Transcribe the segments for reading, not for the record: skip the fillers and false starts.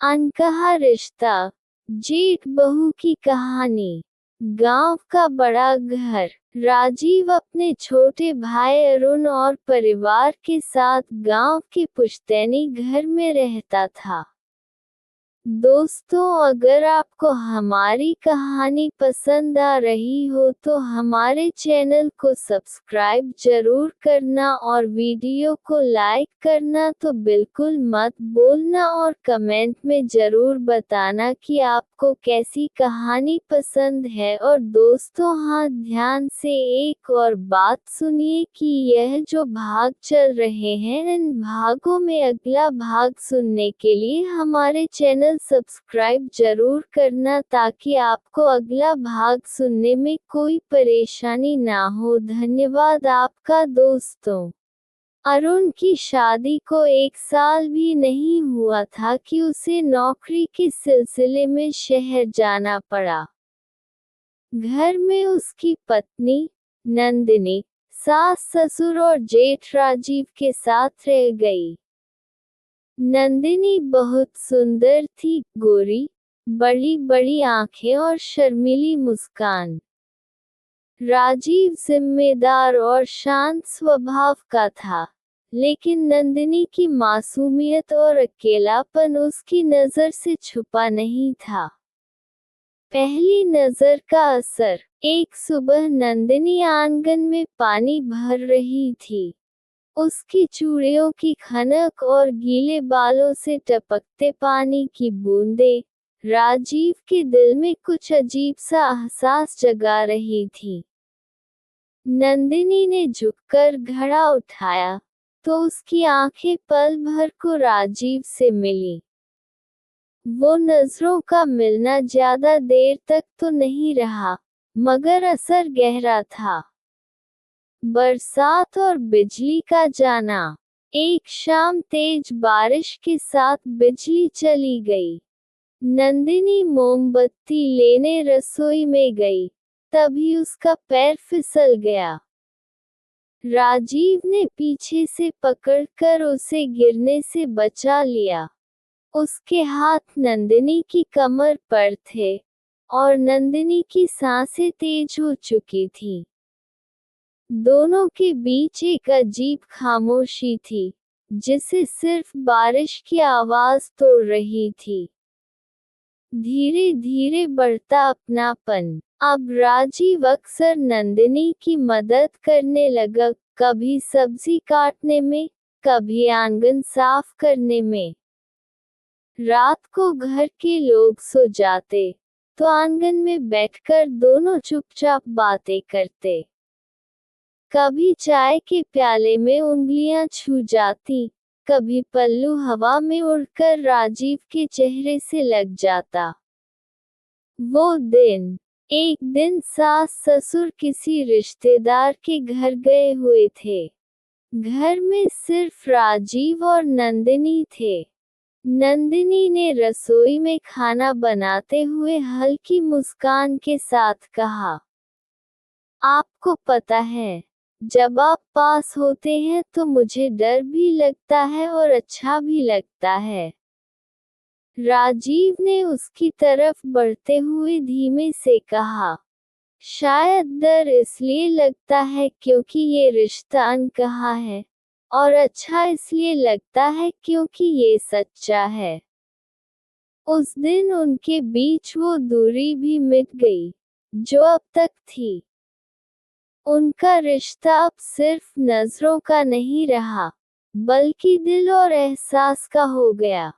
अनकहा रिश्ता, जेठ बहू की कहानी। गांव का बड़ा घर। राजीव अपने छोटे भाई अरुण और परिवार के साथ गांव के पुश्तैनी घर में रहता था। दोस्तों, अगर आपको हमारी कहानी पसंद आ रही हो तो हमारे चैनल को सब्सक्राइब जरूर करना और वीडियो को लाइक करना तो बिल्कुल मत भूलना और कमेंट में जरूर बताना कि आपको कैसी कहानी पसंद है। और दोस्तों, हाँ, ध्यान से एक और बात सुनिए कि यह जो भाग चल रहे हैं इन भागों में अगला भाग सुनने के लिए हमारे चैनल सब्सक्राइब जरूर करना ताकि आपको अगला भाग सुनने में कोई परेशानी ना हो। धन्यवाद आपका। दोस्तों, अरुण की शादी को 1 साल भी नहीं हुआ था कि उसे नौकरी के सिलसिले में शहर जाना पड़ा। घर में उसकी पत्नी नंदिनी, सास ससुर और जेठ राजीव के साथ रह गई। नंदिनी बहुत सुंदर थी, गोरी, बड़ी बड़ी आंखें और शर्मीली मुस्कान। राजीव जिम्मेदार और शांत स्वभाव का था, लेकिन नंदिनी की मासूमियत और अकेलापन उसकी नजर से छुपा नहीं था। पहली नजर का असर। एक सुबह नंदिनी आंगन में पानी भर रही थी। उसकी चूड़ियों की खनक और गीले बालों से टपकते पानी की बूंदें राजीव के दिल में कुछ अजीब सा एहसास जगा रही थी। नंदिनी ने झुककर घड़ा उठाया तो उसकी आंखें पल भर को राजीव से मिली। वो नजरों का मिलना ज्यादा देर तक तो नहीं रहा, मगर असर गहरा था। बरसात और बिजली का जाना। एक शाम तेज बारिश के साथ बिजली चली गई। नंदिनी मोमबत्ती लेने रसोई में गई, तभी उसका पैर फिसल गया। राजीव ने पीछे से पकड़कर उसे गिरने से बचा लिया। उसके हाथ नंदिनी की कमर पर थे और नंदिनी की सांसें तेज हो चुकी थीं। दोनों के बीच एक अजीब खामोशी थी, जिसे सिर्फ बारिश की आवाज तोड़ रही थी। धीरे धीरे बढ़ता अपनापन। अब राजीव अक्सर नंदिनी की मदद करने लगा, कभी सब्जी काटने में, कभी आंगन साफ करने में। रात को घर के लोग सो जाते, तो आंगन में बैठकर दोनों चुपचाप बातें करते। कभी चाय के प्याले में उंगलियां छू जाती, कभी पल्लू हवा में उड़कर राजीव के चेहरे से लग जाता। वो दिन। एक दिन सास ससुर किसी रिश्तेदार के घर गए हुए थे। घर में सिर्फ राजीव और नंदिनी थे। नंदिनी ने रसोई में खाना बनाते हुए हल्की मुस्कान के साथ कहा, आपको पता है, जब आप पास होते हैं तो मुझे डर भी लगता है और अच्छा भी लगता है। राजीव ने उसकी तरफ बढ़ते हुए धीमे से कहा, शायद डर इसलिए लगता है क्योंकि ये रिश्ता अनकहा है, और अच्छा इसलिए लगता है क्योंकि ये सच्चा है। उस दिन उनके बीच वो दूरी भी मिट गई, जो अब तक थी। उनका रिश्ता अब सिर्फ नजरों का नहीं रहा, बल्कि दिल और एहसास का हो गया।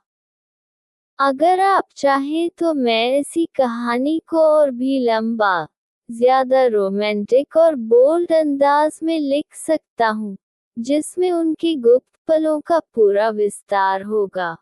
अगर आप चाहें तो मैं ऐसी कहानी को और भी लंबा, ज्यादा रोमांटिक और बोल्ड अंदाज में लिख सकता हूँ, जिसमें उनके गुप्त पलों का पूरा विस्तार होगा।